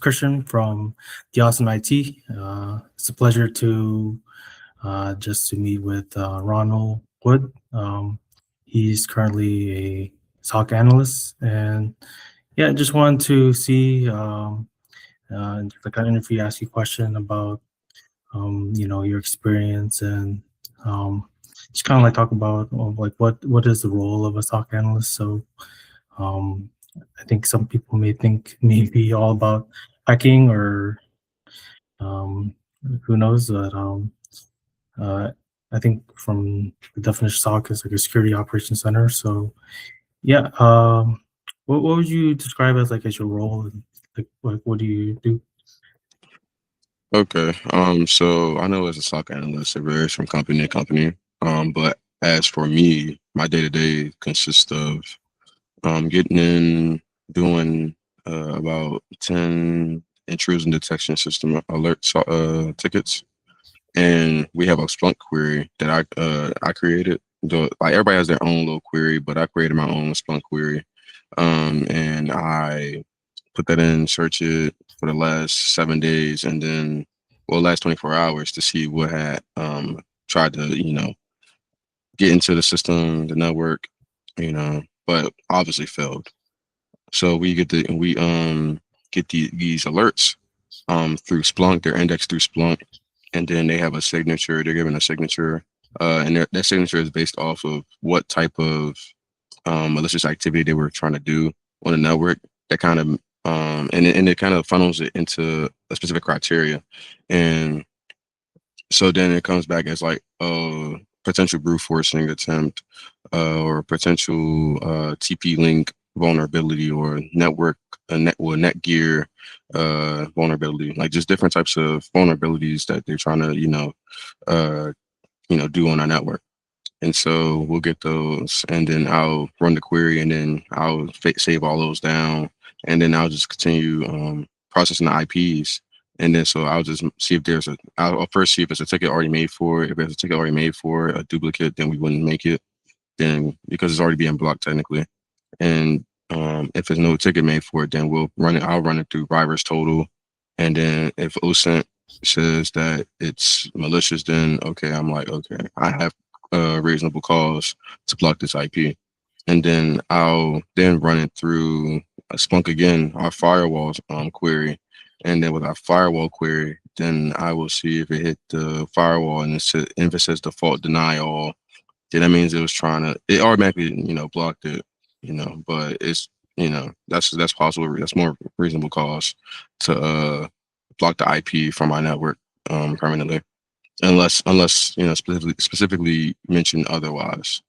Christian from the OSINT IT. It's a pleasure to just to meet with Ronald Wood. He's currently a SOC analyst, and yeah, I just wanted to see the kind of interview, ask you a question about your experience and just kind of like talk about like what is the role of a SOC analyst. So um, I think some people may think maybe all about hacking or um, who knows, but uh, I think from the definition, SOC is like a security operations center. So yeah, what would you describe as like as your role and like what do you do? Okay. So I know as a SOC analyst, it varies from company to company. But as for me, my day to day consists of getting in, doing about 10 intrusion detection system alert tickets, and we have a Splunk query that I created. Like everybody has their own little query, but I created my own Splunk query, and I put that in, search it for the last 7 days, and then last 24 hours to see what had tried to get into the system, the network, but obviously failed. So we get these alerts through Splunk. They're indexed through Splunk, and then they have a signature. They're given a signature, and that signature is based off of what type of malicious activity they were trying to do on the network. That kind of and it kind of funnels it into a specific criteria, and so then it comes back as like a potential brute forcing attempt, or potential TP link vulnerability, or netgear vulnerability, like just different types of vulnerabilities that they're trying to uh, do on our network. And so we'll get those, and then I'll run the query, and then I'll save all those down, and then I'll just continue processing the IPs. And then so I'll just see if I'll first see if it's a ticket already made for it. If there's a ticket already made for a duplicate, then we wouldn't make it. Then because it's already being blocked technically. And if there's no ticket made for it, then I'll run it through VirusTotal. And then if OSINT says that it's malicious, then okay, I'm like, okay, I have reasonable cause to block this IP. And then I'll then run it through Splunk again, our firewall query. And then with our firewall query, then I will see if it hit the firewall, and if it says default deny all, then that means it automatically, blocked it, but that's possible. That's more reasonable cause to block the IP from my network permanently, unless specifically mentioned otherwise.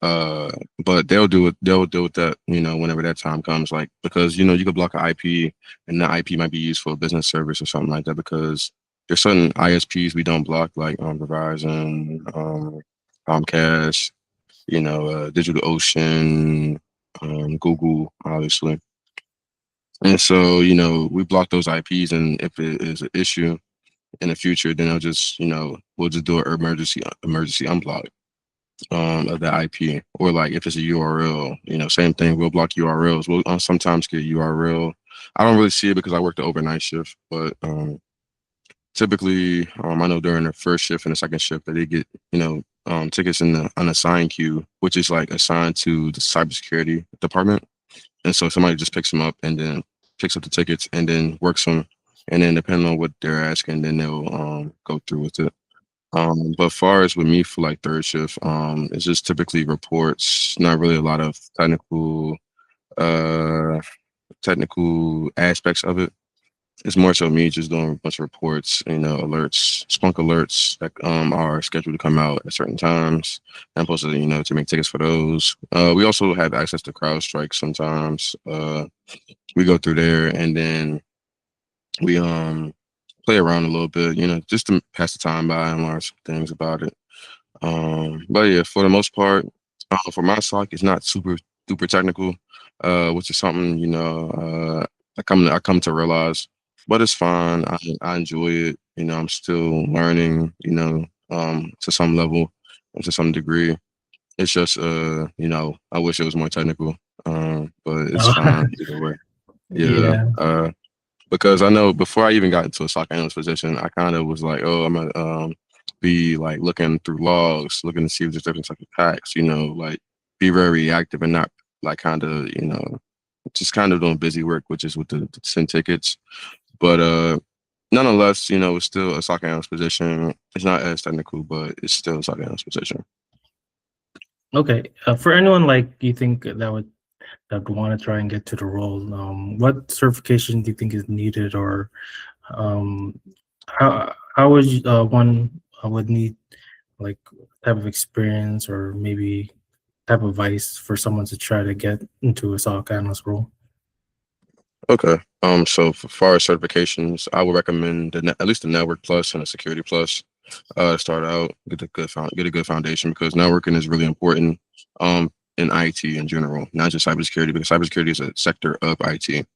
But they'll do it. They'll deal with that, whenever that time comes. Like, because you could block an IP, and the IP might be used for a business service or something like that. Because there's certain ISPs we don't block, like Verizon, Comcast, DigitalOcean, Google, obviously. And so we block those IPs, and if it is an issue in the future, then we'll just do an emergency unblock of the IP. Or like if it's a URL, same thing. We'll block URLs. We'll sometimes get URL. I don't really see it because I work the overnight shift, but typically, I know during the first shift and the second shift that they get tickets in the unassigned queue, which is like assigned to the cybersecurity department. And so somebody just picks them up, and then picks up the tickets, and then works them. And then depending on what they're asking, then they'll go through with it. But far as with me for like third shift, it's just typically reports, not really a lot of uh technical aspects of it. It's more so me just doing a bunch of reports, alerts, Splunk alerts that are scheduled to come out at certain times. I'm supposed to, to make tickets for those. We also have access to CrowdStrike sometimes. We go through there, and then we play around a little bit, just to pass the time by and learn some things about it. But yeah, for the most part, for my SOC, it's not super duper technical, which is something I come to realize. But it's fine. I enjoy it. I'm still learning. To some level, and to some degree. It's just I wish it was more technical. But it's Oh, fine either way. Yeah. yeah. because I know before I even got into a SOC analyst position, I kind of was like, oh, I'm gonna be like looking through logs, looking to see if there's different types of attacks, like be very reactive and not like kind of, just kind of doing busy work, which is with the send tickets. But nonetheless, it's still a SOC analyst position. It's not as technical, but it's still a SOC analyst position. Okay. For anyone like you think that would want to try and get to the role, what certification do you think is needed, or how would one would need like type of experience or maybe type of advice for someone to try to get into a SOC analyst role? Okay. So for far as certifications, I would recommend at least the Network Plus and the Security Plus. Start out, get a good foundation, because networking is really important in IT in general, not just cybersecurity, because cybersecurity is a sector of IT.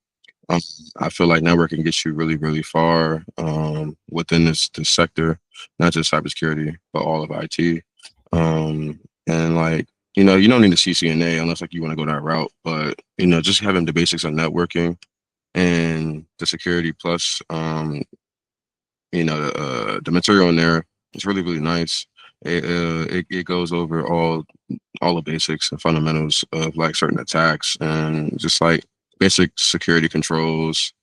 I feel like networking gets you really, really far within this sector, not just cybersecurity, but all of IT. And like, you don't need a CCNA unless like you want to go that route, but just having the basics of networking and the security plus, the material in there is really, really nice. It goes over all the basics and fundamentals of like certain attacks and just like basic security controls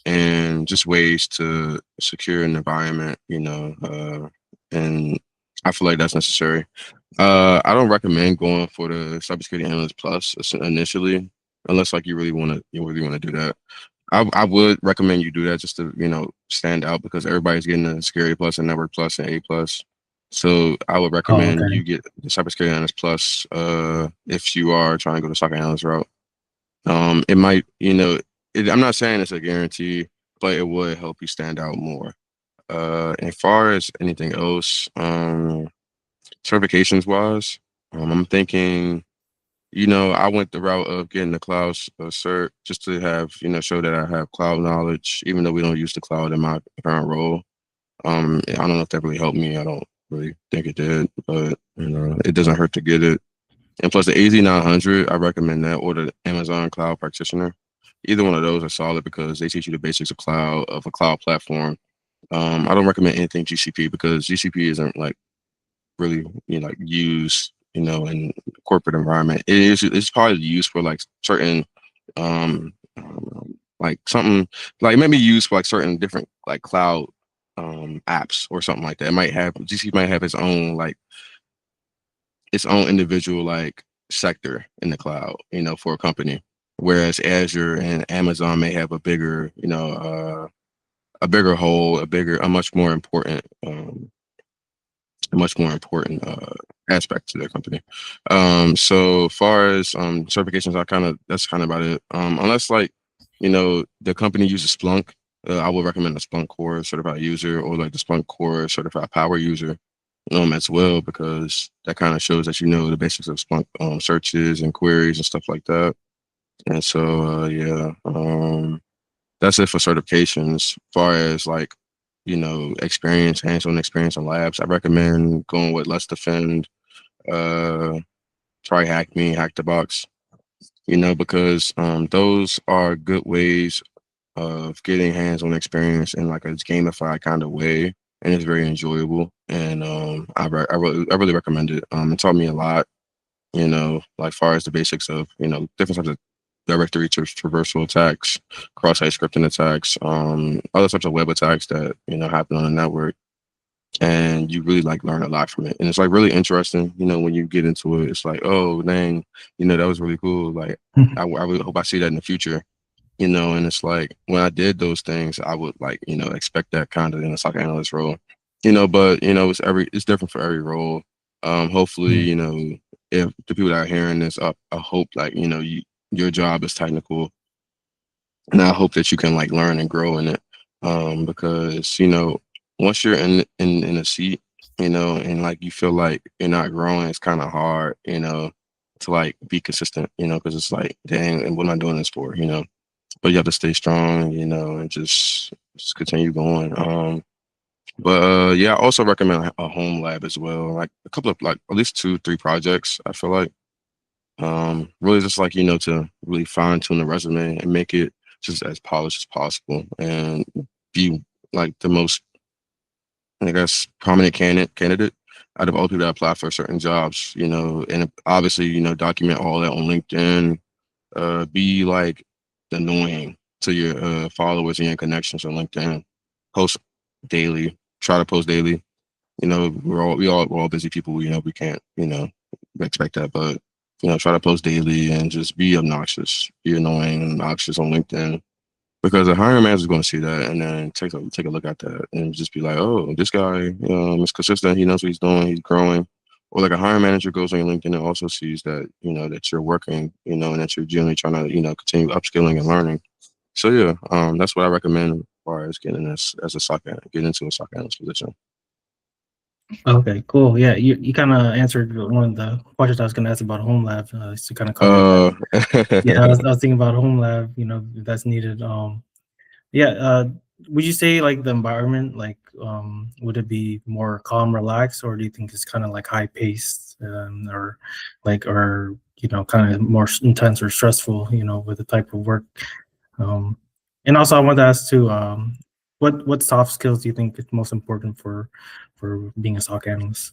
and just ways to secure an environment, and I feel like that's necessary. I don't recommend going for the cybersecurity analyst plus initially, unless like you really want to do that. I would recommend you do that just to stand out, because everybody's getting a security plus and network plus and A plus. So I would Oh, recommend okay. you get the cybersecurity analyst plus if you are trying to go the SOC analyst route. It might, I'm not saying it's a guarantee, but it would help you stand out more. As far as anything else, certifications wise, I'm thinking, I went the route of getting the cloud cert just to have, show that I have cloud knowledge, even though we don't use the cloud in my current role. I don't know if that really helped me. I don't really think it did, but it doesn't hurt to get it. And plus the AZ900, I recommend that, or the Amazon Cloud Practitioner. Either one of those are solid because they teach you the basics of a cloud platform. I don't recommend anything GCP, because GCP isn't like really like used in corporate environment. It's probably used for like certain like something like maybe used for like certain different like cloud apps or something like that. It might have GCP might have its own individual like sector in the cloud, for a company. Whereas Azure and Amazon may have a bigger, a bigger whole, a much more important aspect to their company. So far as certifications, that's kind of about it. Unless like, the company uses Splunk, I would recommend the Splunk Core Certified User, or like the Splunk Core Certified Power User as well, because that kind of shows that the basics of Splunk searches and queries and stuff like that. And so yeah, that's it for certifications. As far as like, hands-on experience in labs, I recommend going with Let's Defend, TryHackMe, Hack the Box, because those are good ways of getting hands-on experience in like a gamified kind of way, and it's very enjoyable. And I really recommend it. It taught me a lot, like far as the basics of different types of directory traversal attacks, cross-site scripting attacks, other types of web attacks that happen on the network. And you really like learn a lot from it, and it's like really interesting. When you get into it, it's like, oh dang, that was really cool. Like I really hope I see that in the future. And it's like when I did those things, I would like, expect that kind of in a SOC analyst role, but it's different for every role. Hopefully, if the people that are hearing this up, I hope like, your job is technical, and I hope that you can like learn and grow in it. Because, once you're in a seat, and like you feel like you're not growing, it's kind of hard, to like be consistent, because it's like, dang, and what am I doing this for, but you have to stay strong, and just continue going. But yeah, I also recommend a home lab as well, like a couple of like at least 2-3 projects. I feel like really just like to really fine tune the resume and make it just as polished as possible and be like the most, I guess, prominent candidate out of all people that apply for certain jobs, you know, and obviously, you know, document all that on LinkedIn. Be like annoying to your followers and your connections on LinkedIn. Post daily. Try to post daily. You know, we're all busy people. You know, we can't, you know, expect that, but you know, try to post daily and just be obnoxious, be annoying and obnoxious on LinkedIn. Because the hiring manager is going to see that and then take a look at that and just be like, oh, this guy is consistent. He knows what he's doing. He's growing. Or like a hiring manager goes on your LinkedIn and also sees that, you know, that you're working, you know, and that you're generally trying to, you know, continue upskilling and learning. So yeah, that's what I recommend as far as getting this as a get into a SOC analyst position. Okay, cool. Yeah, you kind of answered one of the questions I was going to ask about home lab. So kind of covered that. Yeah, I was thinking about home lab. You know, if that's needed. Yeah. Would you say like the environment, like, would it be more calm, relaxed, or do you think it's kind of like high paced, or like, or you know, kind of more intense or stressful? You know, with the type of work. Um, and also, I wanted to ask too, what soft skills do you think is most important for being a SOC analyst?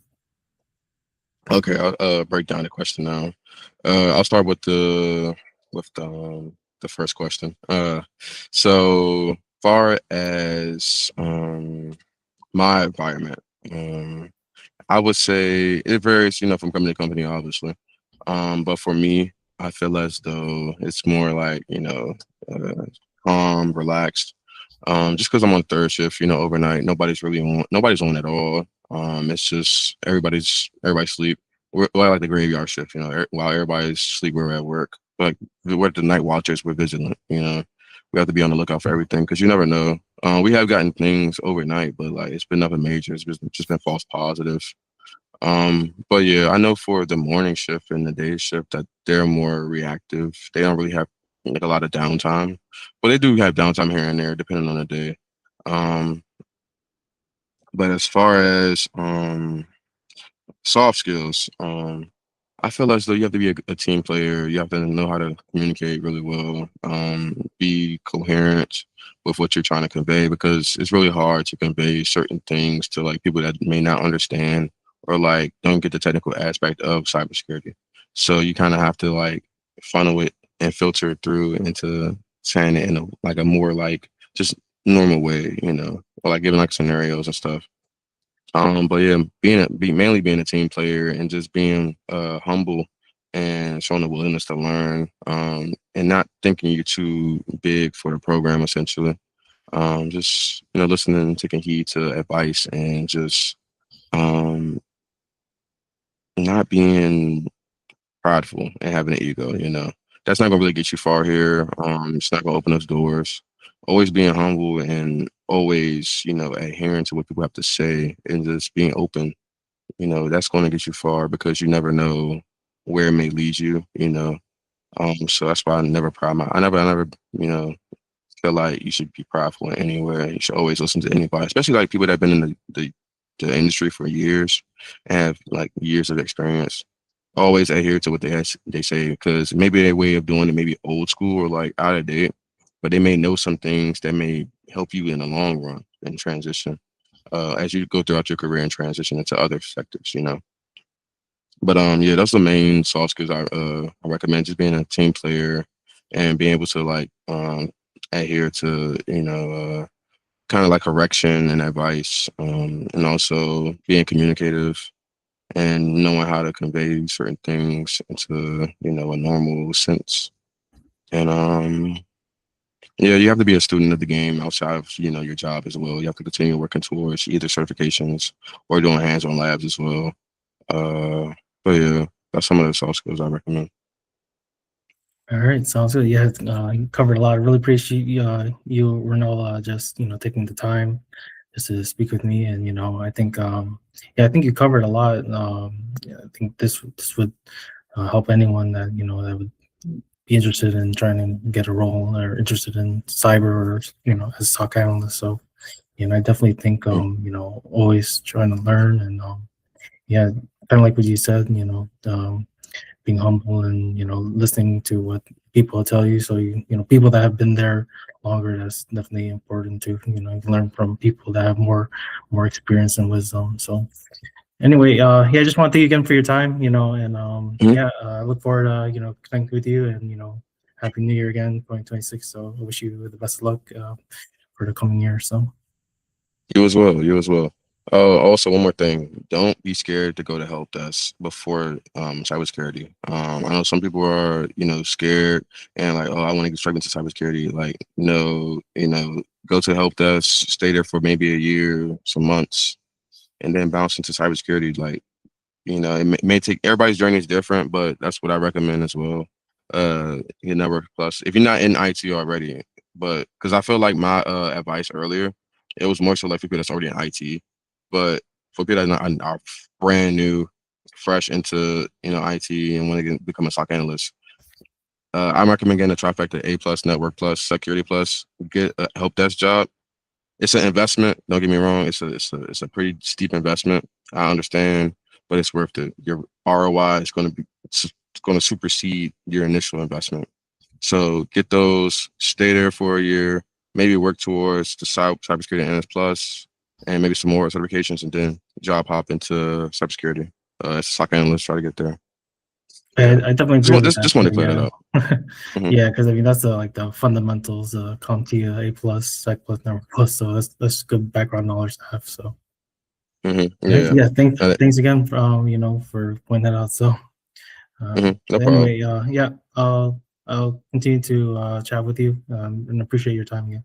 Okay, I'll break down the question now. I'll start with the first question. So far as my environment, I would say it varies, you know, from company to company, obviously. But for me, I feel as though it's more like, you know, calm, relaxed. Just because I'm on third shift, you know, overnight, nobody's on at all. It's just everybody's sleep. We're like the graveyard shift, you know, while everybody's sleep, we're at work. Like we're the night watchers, we're vigilant, you know. We have to be on the lookout for everything because you never know. We have gotten things overnight, but like it's been nothing major. It's just been false positives. But yeah, I know for the morning shift and the day shift that they're more reactive. They don't really have like a lot of downtime, but they do have downtime here and there depending on the day. Um, but as far as soft skills, I feel as though you have to be a team player. You have to know how to communicate really well, be coherent with what you're trying to convey because it's really hard to convey certain things to like people that may not understand or like don't get the technical aspect of cybersecurity. So you kind of have to like funnel it and filter it through into saying it in like a more like just normal way, you know, or like giving like scenarios and stuff. But yeah, mainly being a team player and just being humble and showing the willingness to learn, and not thinking you're too big for the program essentially. Just you know, listening, taking heed to advice, and just not being prideful and having an ego. You know, that's not gonna really get you far here. It's not gonna open those doors. Always being humble and always, you know, adhering to what people have to say and just being open, you know, that's going to get you far because you never know where it may lead you, you know. So that's why I never, you know, feel like you should be prideful anywhere. You should always listen to anybody, especially like people that have been in the industry for years and have like years of experience. Always adhere to what they say because maybe their way of doing it may be old school or like out of date, but they may know some things that may help you in the long run in transition as you go throughout your career and transition into other sectors, you know. But yeah, that's the main soft skills I recommend. Just being a team player and being able to like adhere to, you know, kind of like correction and advice, and also being communicative and knowing how to convey certain things into, you know, a normal sense. And yeah, you have to be a student of the game outside of, you know, your job as well. You have to continue working towards either certifications or doing hands-on labs as well. But yeah, that's some of the soft skills I recommend. All right, sounds good. Yeah, you covered a lot. I really appreciate you, Ronald, just you know taking the time just to speak with me, and you know, I think yeah, I think you covered a lot. Yeah, I think this would help anyone that you know that would be interested in trying to get a role or interested in cyber or you know as a SOC analyst. So, you know, I definitely think you know always trying to learn and yeah, kind of like what you said, you know. being humble and, listening to what people tell you. So, people that have been there longer, that's definitely important too. You can learn from people that have more experience and wisdom. So anyway, I just want to thank you again for your time, and I look forward to, connecting with you, and, Happy New Year again, 2026. So I wish you the best of luck for the coming year. So You as well. You as well. Oh, also one more thing. Don't be scared to go to help desk before cybersecurity. I know some people are, scared and like, oh, I want to get straight into cybersecurity. Like, no, go to help desk, stay there for maybe a year, some months, and then bounce into cybersecurity. Like, it may take, everybody's journey is different, but that's what I recommend as well. Get Network Plus if you're not in IT already. But because I feel like my advice earlier, it was more so like for people that's already in IT. But for people that are brand new, fresh into IT and want to become a SOC analyst, I recommend getting a trifecta: A plus, Network Plus, Security Plus. Get a help desk job. It's an investment. Don't get me wrong. It's a pretty steep investment. I understand, but it's worth it. Your ROI is going to supersede your initial investment. So get those. Stay there for a year. Maybe work towards the cybersecurity analyst plus, and maybe some more certifications, and then job hop into cybersecurity. As a SOC analyst, try to get there. I definitely agree with that. Just want to clear that up. Yeah, because that's the fundamentals, CompTIA, A plus, Sec plus, Network plus. So that's good background knowledge to have. So Yeah. Thanks again for for pointing that out. So No problem. anyway, I'll continue to chat with you and appreciate your time again.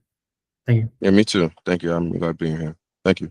Thank you. Yeah, me too. Thank you. I'm glad being here. Thank you.